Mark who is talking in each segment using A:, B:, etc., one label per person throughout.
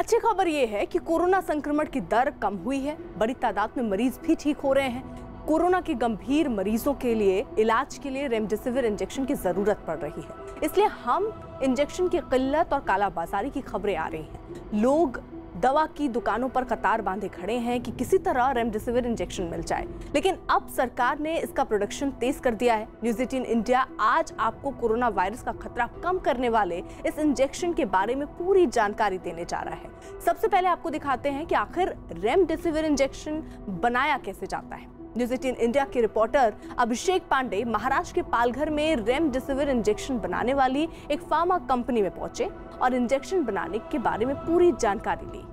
A: अच्छी खबर ये है कि कोरोना संक्रमण की दर कम हुई है, बड़ी तादाद में मरीज भी ठीक हो रहे हैं। कोरोना के गंभीर मरीजों के लिए इलाज के लिए रेमडेसिविर इंजेक्शन की जरूरत पड़ रही है, इसलिए हम इंजेक्शन की किल्लत और कालाबाजारी की खबरें आ रही हैं। लोग दवा की दुकानों पर कतार बांधे खड़े हैं कि किसी तरह रेमडेसिविर इंजेक्शन मिल जाए, लेकिन अब सरकार ने इसका प्रोडक्शन तेज कर दिया है। न्यूज़ 18 इंडिया आज आपको कोरोना वायरस का खतरा कम करने वाले इस इंजेक्शन के बारे में पूरी जानकारी देने जा रहा है। सबसे पहले आपको दिखाते हैं कि आखिर रेमडेसिविर इंजेक्शन बनाया कैसे जाता है। न्यूज़ 18 इंडिया के रिपोर्टर अभिषेक पांडे महाराष्ट्र के पालघर में रेमडेसिविर इंजेक्शन बनाने वाली एक फार्मा कंपनी में पहुंचे और इंजेक्शन बनाने के बारे में पूरी जानकारी ली।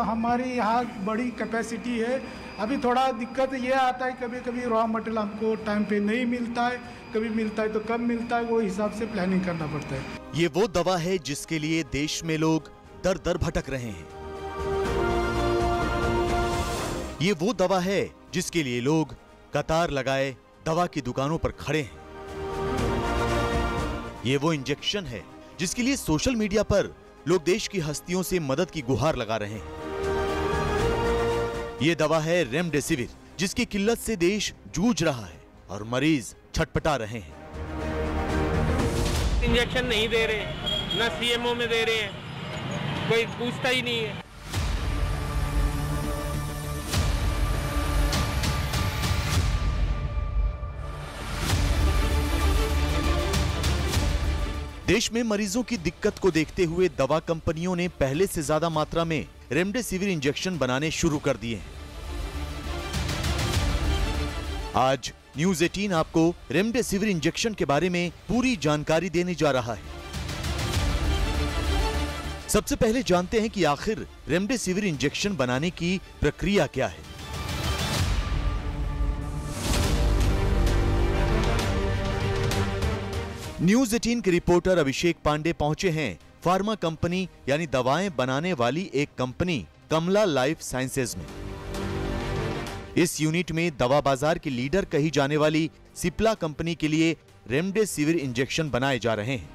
B: हमारे यहाँ बड़ी कैपेसिटी है। अभी थोड़ा दिक्कत ये आता है, कभी कभी रॉ मटेरियल हमको टाइम पे नहीं मिलता है, कभी मिलता है तो कम मिलता है, वो हिसाब से प्लानिंग करना पड़ता है।
C: ये वो दवा है जिसके लिए देश में लोग दर दर भटक रहे हैं। ये वो दवा है जिसके लिए लोग कतार लगाए दवा की दुकानों पर खड़े हैं। ये वो इंजेक्शन है जिसके लिए सोशल मीडिया पर लोग देश की हस्तियों से मदद की गुहार लगा रहे हैं। ये दवा है रेमडेसिविर, जिसकी किल्लत से देश जूझ रहा है और मरीज छटपटा रहे हैं।
D: इंजेक्शन नहीं दे रहे, न सीएमओ में दे रहे हैं, कोई पूछता ही नहीं है।
C: देश में मरीजों की दिक्कत को देखते हुए दवा कंपनियों ने पहले से ज्यादा मात्रा में रेमडेसिविर इंजेक्शन बनाने शुरू कर दिए हैं। आज न्यूज़ 18 आपको रेमडेसिविर इंजेक्शन के बारे में पूरी जानकारी देने जा रहा है। सबसे पहले जानते हैं कि आखिर रेमडेसिविर इंजेक्शन बनाने की प्रक्रिया क्या है। न्यूज़ 18 के रिपोर्टर अभिषेक पांडे पहुंचे हैं फार्मा कंपनी यानी दवाएं बनाने वाली एक कंपनी कमला लाइफ साइंसेज में। इस यूनिट में दवा बाजार की लीडर कही जाने वाली सिप्ला कंपनी के लिए रेमडेसिविर इंजेक्शन बनाए जा रहे हैं।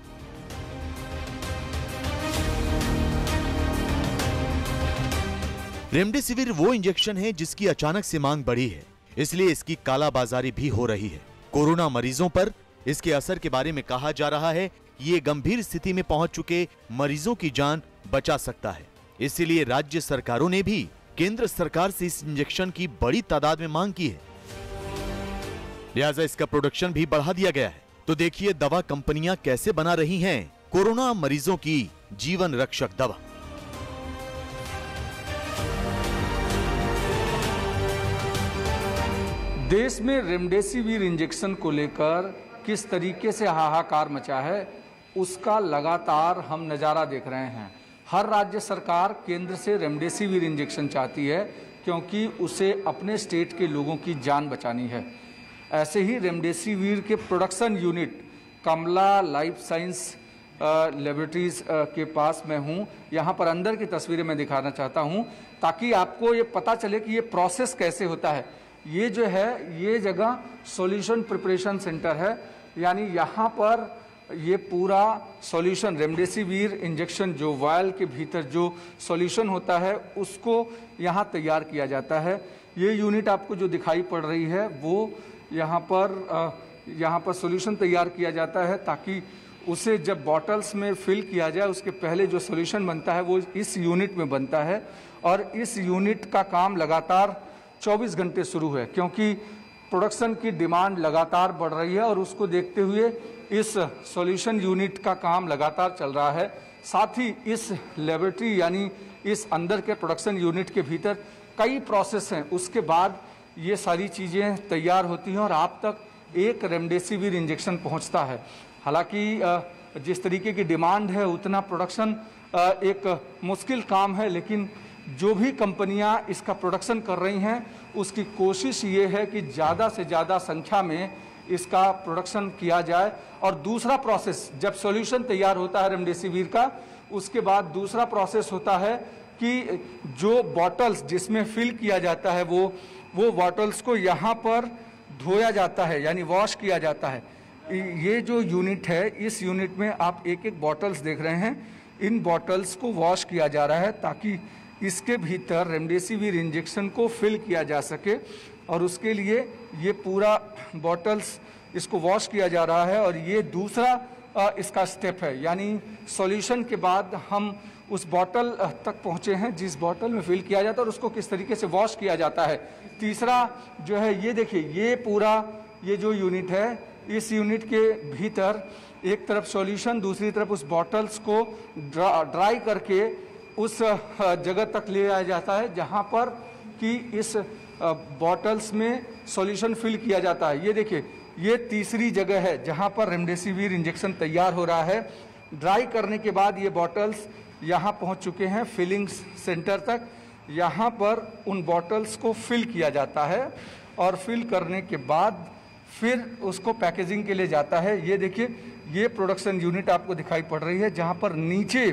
C: रेमडेसिविर वो इंजेक्शन है जिसकी अचानक से मांग बढ़ी है, इसलिए इसकी कालाबाजारी भी हो रही है। कोरोना मरीजों पर इसके असर के बारे में कहा जा रहा है ये गंभीर स्थिति में पहुंच चुके मरीजों की जान बचा सकता है। इसलिए राज्य सरकारों ने भी केंद्र सरकार से इस इंजेक्शन की बड़ी तादाद में मांग की है, लिहाजा इसका प्रोडक्शन भी बढ़ा दिया गया है। तो देखिए दवा कंपनियां कैसे बना रही हैं कोरोना मरीजों की जीवन रक्षक दवा।
E: देश में रेमडेसिविर इंजेक्शन को लेकर किस तरीके से हाहाकार मचा है उसका लगातार हम नज़ारा देख रहे हैं। हर राज्य सरकार केंद्र से रेमडेसिविर इंजेक्शन चाहती है क्योंकि उसे अपने स्टेट के लोगों की जान बचानी है। ऐसे ही रेमडेसिविर के प्रोडक्शन यूनिट कमला लाइफ साइंस लेबोरेटरीज के पास मैं हूं। यहां पर अंदर की तस्वीरें मैं दिखाना चाहता हूं ताकि आपको ये पता चले कि ये प्रोसेस कैसे होता है। ये जो है ये जगह सॉल्यूशन प्रिपरेशन सेंटर है, यानी यहाँ पर ये पूरा सॉल्यूशन रेमडेसिविर इंजेक्शन जो वायल के भीतर जो सॉल्यूशन होता है उसको यहाँ तैयार किया जाता है। ये यूनिट आपको जो दिखाई पड़ रही है वो यहाँ पर सॉल्यूशन तैयार किया जाता है ताकि उसे जब बॉटल्स में फिल किया जाए उसके पहले जो सॉल्यूशन बनता है वो इस यूनिट में बनता है। और इस यूनिट का काम लगातार 24 घंटे शुरू है क्योंकि प्रोडक्शन की डिमांड लगातार बढ़ रही है और उसको देखते हुए इस सॉल्यूशन यूनिट का काम लगातार चल रहा है। साथ ही इस लेबोरेटरी यानी इस अंदर के प्रोडक्शन यूनिट के भीतर कई प्रोसेस हैं, उसके बाद ये सारी चीज़ें तैयार होती हैं और आप तक एक रेमडेसिविर इंजेक्शन पहुंचता है। हालांकि जिस तरीके की डिमांड है उतना प्रोडक्शन एक मुश्किल काम है, लेकिन जो भी कंपनियां इसका प्रोडक्शन कर रही हैं उसकी कोशिश ये है कि ज़्यादा से ज़्यादा संख्या में इसका प्रोडक्शन किया जाए। और दूसरा प्रोसेस, जब सॉल्यूशन तैयार होता है रेमडेसिविर का, उसके बाद दूसरा प्रोसेस होता है कि जो बॉटल्स जिसमें फिल किया जाता है वो बॉटल्स को यहाँ पर धोया जाता है, यानी वॉश किया जाता है। ये जो यूनिट है, इस यूनिट में आप एक एक बॉटल्स देख रहे हैं, इन बॉटल्स को वॉश किया जा रहा है ताकि इसके भीतर रेमडेसिविर इंजेक्शन को फिल किया जा सके। और उसके लिए ये पूरा बॉटल्स इसको वॉश किया जा रहा है। और ये दूसरा इसका स्टेप है, यानी सॉल्यूशन के बाद हम उस बॉटल तक पहुँचे हैं जिस बॉटल में फिल किया जाता है और उसको किस तरीके से वॉश किया जाता है। तीसरा जो है, ये देखिए, ये पूरा ये जो यूनिट है, इस यूनिट के भीतर एक तरफ सॉल्यूशन, दूसरी तरफ उस बॉटल्स को ड्राई करके उस जगह तक ले जाया जाता है जहां पर कि इस बॉटल्स में सॉल्यूशन फिल किया जाता है। ये देखिए, ये तीसरी जगह है जहां पर रेमडेसिविर इंजेक्शन तैयार हो रहा है। ड्राई करने के बाद ये बॉटल्स यहां पहुंच चुके हैं फिलिंग सेंटर तक। यहाँ पर उन बॉटल्स को फिल किया जाता है और फिल करने के बाद फिर उसको पैकेजिंग के लिए जाता है। ये देखिए, ये प्रोडक्शन यूनिट आपको दिखाई पड़ रही है जहाँ पर नीचे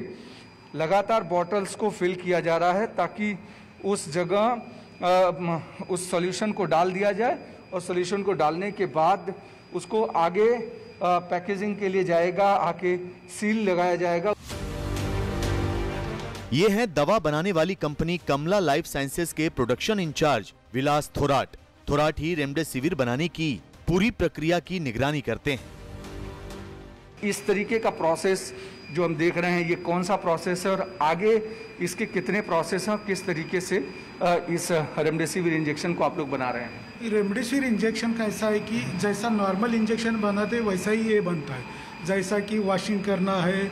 E: लगातार बॉटल्स को फिल किया जा रहा है ताकि उस जगह उस सॉल्यूशन को डाल दिया जाए और सॉल्यूशन को डालने के बाद उसको आगे पैकेजिंग के लिए जाएगा, आके सील लगाया जाएगा।
C: ये है दवा बनाने वाली कंपनी कमला लाइफ साइंसेज के प्रोडक्शन इंचार्ज विलास थोराट। थोराट ही रेमडेसिविर बनाने की पूरी प्रक्रिया की निगरानी करते हैं।
E: इस तरीके का प्रोसेस जो हम देख रहे हैं, ये कौन सा प्रोसेस है और आगे इसके कितने प्रोसेस हैं, किस तरीके से इस रेमडेसिविर इंजेक्शन को आप लोग बना रहे हैं?
B: रेमडेसिविर इंजेक्शन का ऐसा है कि जैसा नॉर्मल इंजेक्शन बनाते हैं वैसा ही ये बनता है। जैसा कि वॉशिंग करना है,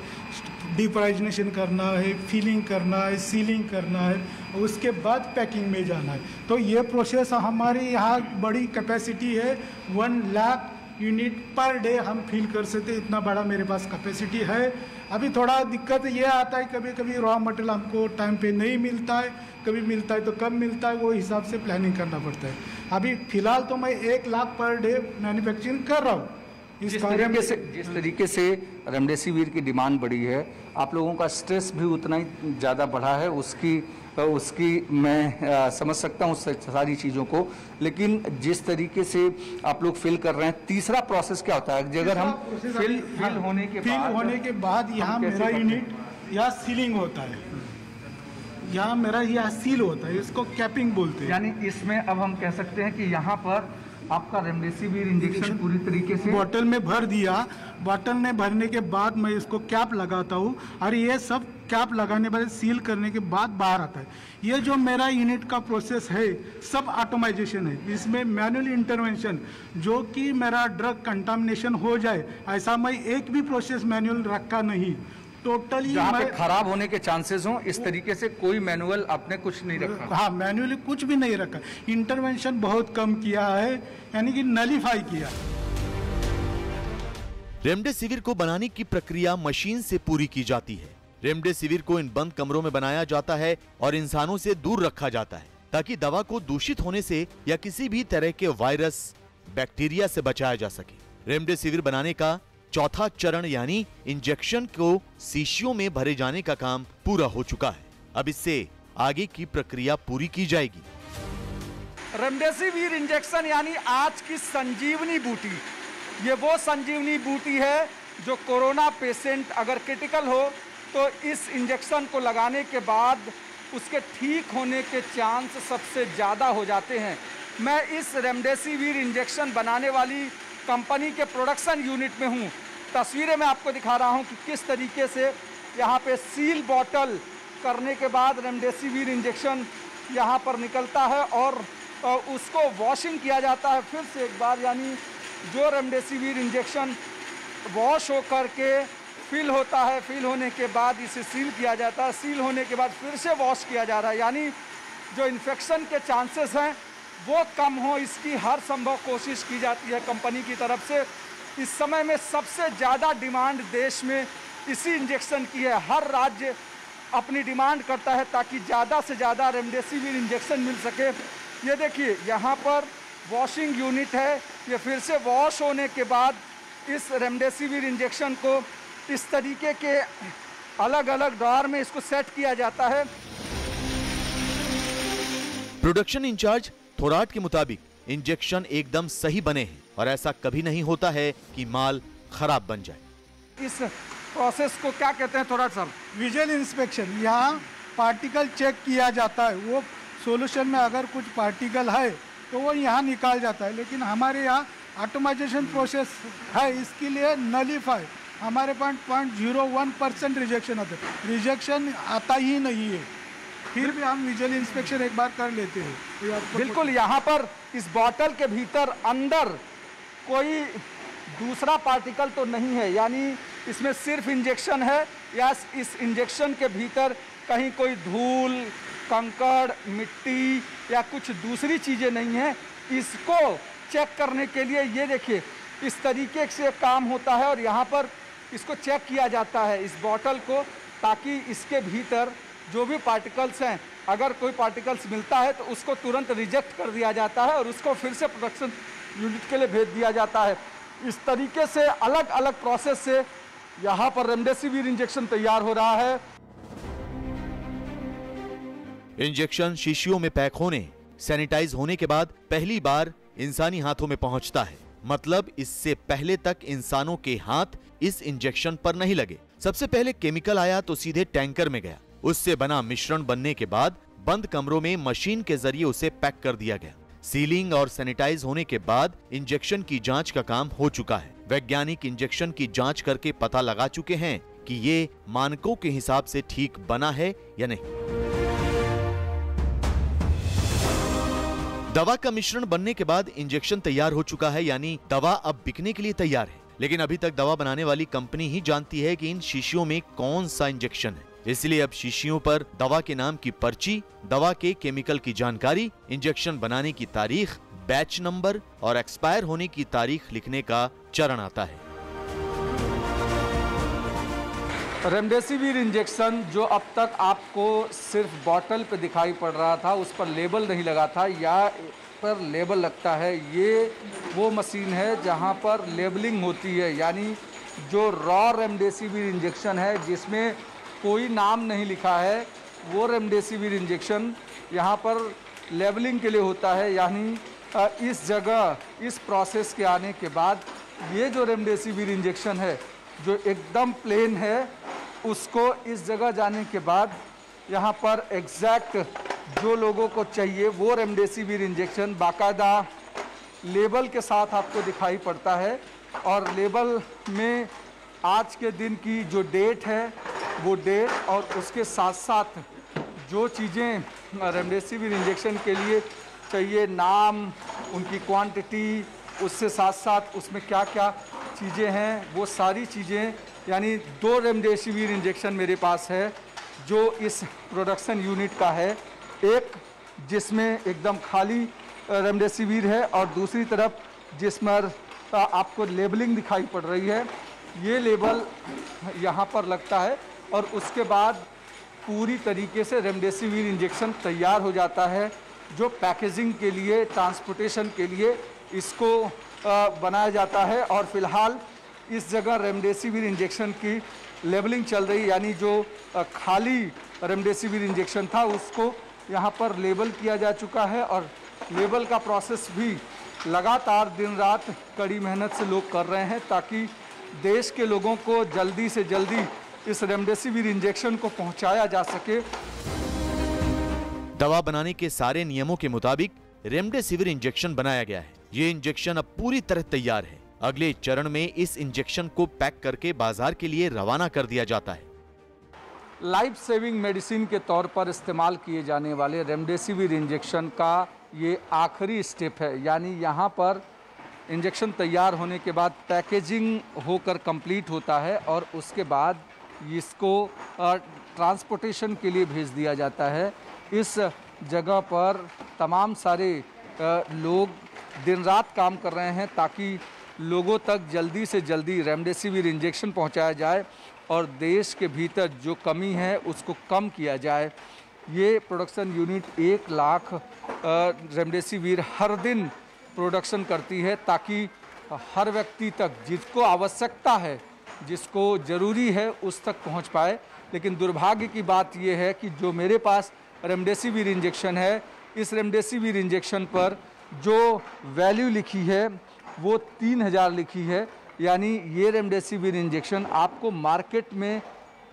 B: डिप्राइजनेशन करना है, फिलिंग करना है, सीलिंग करना है, उसके बाद पैकिंग में जाना है। तो ये प्रोसेस हमारे यहाँ बड़ी कैपेसिटी है, 1 लाख यूनिट पर डे हम फिल कर सकते, इतना बड़ा मेरे पास कैपेसिटी है। अभी थोड़ा दिक्कत ये आता है, कभी कभी रॉ मटेरियल हमको टाइम पे नहीं मिलता है, कभी मिलता है तो कम मिलता है, वो हिसाब से प्लानिंग करना पड़ता है। अभी फिलहाल तो मैं 1 लाख पर डे मैन्युफैक्चरिंग कर रहा हूँ।
E: जिस तरीके से रेमडेसिविर की डिमांड बढ़ी है, आप लोगों का स्ट्रेस भी उतना ही ज़्यादा बढ़ा है, उसकी मैं समझ सकता हूँ सारी चीज़ों को। लेकिन जिस तरीके से आप लोग फिल कर रहे हैं, तीसरा प्रोसेस क्या होता है? अगर हम फिल होने के बाद
B: यहाँ मेरा यूनिट यहाँ सीलिंग होता है, यहाँ मेरा यहाँ सील होता है, इसको कैपिंग बोलते हैं।
E: यानी इसमें अब हम कह सकते हैं कि यहाँ पर आपका रेमडेसिविर इंजेक्शन पूरी तरीके से
B: बॉटल में भर दिया। बॉटल में भरने के बाद मैं इसको कैप लगाता हूँ और ये सब कैप लगाने बाद सील करने के बाद बाहर आता है। ये जो मेरा यूनिट का प्रोसेस है सब ऑटोमाइजेशन है। इसमें मैनुअल इंटरवेंशन, जो कि मेरा ड्रग कंटामिनेशन हो जाए ऐसा मैं एक भी प्रोसेस मैनुअल रखा नहीं। टोटली
E: जहाँ पे खराब होने के चांसेस हों, इस तरीके से कोई मैनुअल आपने कुछ नहीं रखा?
B: हाँ, मैनुअली कुछ भी नहीं रखा। इंटरवेंशन बहुत कम किया है, यानी कि नलीफाई किया।
C: रेमडेसिविर को बनाने की प्रक्रिया मशीन से पूरी की जाती है। रेमडेसिविर को इन बंद कमरों में बनाया जाता है और इंसानों से दूर रखा जाता है ताकि दवा को दूषित होने से या किसी भी तरह के वायरस, बैक्टीरिया से बचाया जा सके। रेमडेसिविर बनाने का चौथा चरण यानी इंजेक्शन को शीशियों में भरे जाने का काम पूरा हो चुका है। अब इससे आगे की प्रक्रिया पूरी की जाएगी।
E: रेमडेसिविर इंजेक्शन यानी आज की संजीवनी बूटी, ये वो संजीवनी बूटी है जो कोरोना पेशेंट अगर क्रिटिकल हो तो इस इंजेक्शन को लगाने के बाद उसके ठीक होने के चांस सबसे ज़्यादा हो जाते हैं। मैं इस रेमडेसिविर इंजेक्शन बनाने वाली कंपनी के प्रोडक्शन यूनिट में हूँ। तस्वीरें मैं आपको दिखा रहा हूँ कि किस तरीके से यहाँ पे सील बॉटल करने के बाद रेमडेसिविर इंजेक्शन यहाँ पर निकलता है और उसको वॉशिंग किया जाता है फिर से एक बार, यानी जो रेमडेसिविर इंजेक्शन वॉश हो करके फिल होता है, फिल होने के बाद इसे सील किया जाता है, सील होने के बाद फिर से वॉश किया जा रहा है, यानी जो इन्फेक्शन के चांसेस हैं वो कम हो, इसकी हर संभव कोशिश की जाती है कंपनी की तरफ से। इस समय में सबसे ज़्यादा डिमांड देश में इसी इंजेक्शन की है। हर राज्य अपनी डिमांड करता है ताकि ज़्यादा से ज़्यादा रेमडेसिविर इंजेक्शन मिल सके। ये देखिए यहाँ पर वॉशिंग यूनिट है, ये फिर से वॉश होने के बाद इस रेमडेसिविर इंजेक्शन को इस तरीके के अलग अलग ड्रॉअर में इसको सेट किया जाता है।
C: प्रोडक्शन इंचार्ज थोराट के मुताबिक इंजेक्शन एकदम सही बने हैं और ऐसा कभी नहीं होता है कि माल खराब बन जाए।
E: इस प्रोसेस को क्या कहते हैं थोराट साहब?
B: Visual inspection. यहाँ पार्टिकल चेक किया जाता है, वो सॉल्यूशन में अगर कुछ पार्टिकल है तो वो यहाँ निकाल जाता है, लेकिन हमारे यहाँ ऑटोमाइजेशन प्रोसेस है, इसके लिए नलीफाई हमारे पास 0.01% रिजेक्शन आता है, रिजेक्शन आता ही नहीं है, फिर भी हम विजुअल इंस्पेक्शन एक बार कर लेते हैं।
E: बिल्कुल, यहाँ पर इस बॉटल के भीतर अंदर कोई दूसरा पार्टिकल तो नहीं है, यानी इसमें सिर्फ इंजेक्शन है, या इस इंजेक्शन के भीतर कहीं कोई धूल, कंकड़, मिट्टी या कुछ दूसरी चीज़ें नहीं है। इसको चेक करने के लिए ये देखिए इस तरीके से काम होता है और यहाँ पर इसको चेक किया जाता है इस बॉटल को, ताकि इसके भीतर जो भी पार्टिकल्स हैं, अगर कोई पार्टिकल्स मिलता है तो उसको तुरंत रिजेक्ट कर दिया जाता है और उसको फिर से प्रोडक्शन यूनिट के लिए भेज दिया जाता है। इस तरीके से अलग अलग प्रोसेस से यहाँ पर रेमडेसिविर इंजेक्शन तैयार हो रहा है।
C: इंजेक्शन शीशियों में पैक होने, सैनिटाइज होने के बाद पहली बार इंसानी हाथों में पहुंचता है। मतलब इससे पहले तक इंसानों के हाथ इस इंजेक्शन पर नहीं लगे। सबसे पहले केमिकल आया तो सीधे टैंकर में गया, उससे बना मिश्रण बनने के बाद बंद कमरों में मशीन के जरिए उसे पैक कर दिया गया। सीलिंग और सैनिटाइज होने के बाद इंजेक्शन की जांच का काम हो चुका है। वैज्ञानिक इंजेक्शन की जांच करके पता लगा चुके हैं कि ये मानकों के हिसाब से ठीक बना है या नहीं। दवा का मिश्रण बनने के बाद इंजेक्शन तैयार हो चुका है, यानी दवा अब बिकने के लिए तैयार है। लेकिन अभी तक दवा बनाने वाली कंपनी ही जानती है कि इन शीशियों में कौन सा इंजेक्शन है। इसलिए अब शीशियों पर दवा के नाम की पर्ची, दवा के केमिकल की जानकारी, इंजेक्शन बनाने की तारीख, बैच नंबर और एक्सपायर होने की तारीख लिखने का चरण आता है।
E: रेमडेसिविर इंजेक्शन जो अब तक आपको सिर्फ बॉटल पे दिखाई पड़ रहा था, उस पर लेबल नहीं लगा था, या पर लेबल लगता है, ये वो मशीन है जहां पर लेबलिंग होती है। यानी जो रॉ रेमडेसिविर इंजेक्शन है जिसमें कोई नाम नहीं लिखा है, वो रेमडेसिविर इंजेक्शन यहाँ पर लेबलिंग के लिए होता है। यानी इस जगह इस प्रोसेस के आने के बाद ये जो रेमडेसिविर इंजेक्शन है जो एकदम प्लेन है, उसको इस जगह जाने के बाद यहाँ पर एग्जैक्ट जो लोगों को चाहिए वो रेमडेसिविर इंजेक्शन बाकायदा लेबल के साथ आपको दिखाई पड़ता है। और लेबल में आज के दिन की जो डेट है वो डेट, और उसके साथ साथ जो चीज़ें रेमडेसिविर इंजेक्शन के लिए चाहिए, नाम, उनकी क्वांटिटी, उससे साथ साथ उसमें क्या क्या चीज़ें हैं, वो सारी चीज़ें, यानी 2 रेमडेसिविर इंजेक्शन मेरे पास है जो इस प्रोडक्शन यूनिट का है। एक जिसमें एकदम खाली रेमडेसिविर है और दूसरी तरफ जिसमें आपको लेबलिंग दिखाई पड़ रही है, ये लेबल यहाँ पर लगता है और उसके बाद पूरी तरीके से रेमडेसिविर इंजेक्शन तैयार हो जाता है, जो पैकेजिंग के लिए, ट्रांसपोर्टेशन के लिए इसको बनाया जाता है। और फिलहाल इस जगह रेमडेसिविर इंजेक्शन की लेबलिंग चल रही है, यानी जो खाली रेमडेसिविर इंजेक्शन था उसको यहाँ पर लेबल किया जा चुका है। और लेबल का प्रोसेस भी लगातार दिन रात कड़ी मेहनत से लोग कर रहे हैं ताकि देश के लोगों को जल्दी से जल्दी इस रेमडेसिविर इंजेक्शन को पहुंचाया जा सके।
C: दवा बनाने के सारे नियमों के मुताबिक रेमडेसिविर इंजेक्शन बनाया गया है। ये इंजेक्शन अब पूरी तरह तैयार है। अगले चरण में इस इंजेक्शन को पैक करके बाजार के लिए रवाना कर दिया जाता है।
E: लाइफ सेविंग मेडिसिन के तौर पर इस्तेमाल किए जाने वाले रेमडेसिविर इंजेक्शन का ये आखिरी स्टेप है, यानी यहाँ पर इंजेक्शन तैयार होने के बाद पैकेजिंग होकर कंप्लीट होता है और उसके बाद इसको ट्रांसपोर्टेशन के लिए भेज दिया जाता है। इस जगह पर तमाम सारे लोग दिन रात काम कर रहे हैं ताकि लोगों तक जल्दी से जल्दी रेमडेसिविर इंजेक्शन पहुंचाया जाए और देश के भीतर जो कमी है उसको कम किया जाए। ये प्रोडक्शन यूनिट 1 लाख रेमडेसिविर हर दिन प्रोडक्शन करती है ताकि हर व्यक्ति तक जिसको आवश्यकता है, जिसको ज़रूरी है, उस तक पहुंच पाए। लेकिन दुर्भाग्य की बात यह है कि जो मेरे पास रेमडेसिविर इंजेक्शन है, इस रेमडेसिविर इंजेक्शन पर जो वैल्यू लिखी है वो 3000 लिखी है। यानी ये रेमडेसिविर इंजेक्शन आपको मार्केट में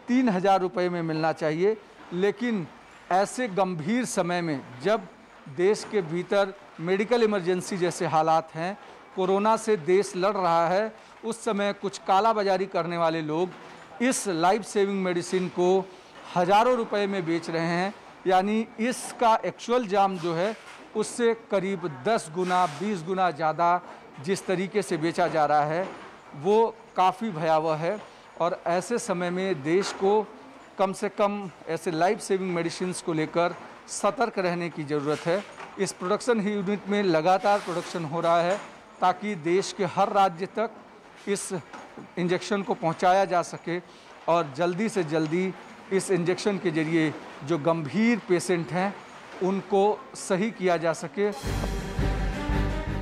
E: 3000 रुपये में मिलना चाहिए। लेकिन ऐसे गंभीर समय में जब देश के भीतर मेडिकल इमरजेंसी जैसे हालात हैं, कोरोना से देश लड़ रहा है, उस समय कुछ कालाबाजारी करने वाले लोग इस लाइफ सेविंग मेडिसिन को हज़ारों रुपए में बेच रहे हैं। यानी इसका एक्चुअल दाम जो है उससे करीब 10 गुना 20 गुना ज़्यादा जिस तरीके से बेचा जा रहा है वो काफ़ी भयावह है। और ऐसे समय में देश को कम से कम ऐसे लाइफ सेविंग मेडिसिन्स को लेकर सतर्क रहने की ज़रूरत है। इस प्रोडक्शन यूनिट में लगातार प्रोडक्शन हो रहा है ताकि देश के हर राज्य तक इस इंजेक्शन को पहुंचाया जा सके और जल्दी से जल्दी इस इंजेक्शन के जरिए जो गंभीर पेशेंट हैं उनको सही किया जा सके।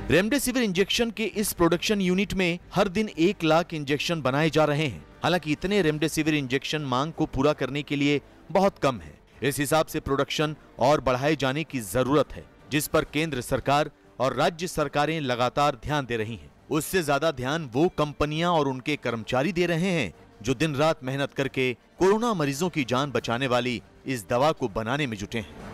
C: रेमडेसिविर इंजेक्शन के इस प्रोडक्शन यूनिट में हर दिन 1 लाख इंजेक्शन बनाए जा रहे हैं। हालांकि इतने रेमडेसिविर इंजेक्शन मांग को पूरा करने के लिए बहुत कम है। इस हिसाब से प्रोडक्शन और बढ़ाए जाने की जरूरत है, जिस पर केंद्र सरकार और राज्य सरकारें लगातार ध्यान दे रही हैं। उससे ज्यादा ध्यान वो कंपनियां और उनके कर्मचारी दे रहे हैं जो दिन रात मेहनत करके कोरोना मरीजों की जान बचाने वाली इस दवा को बनाने में जुटे हैं।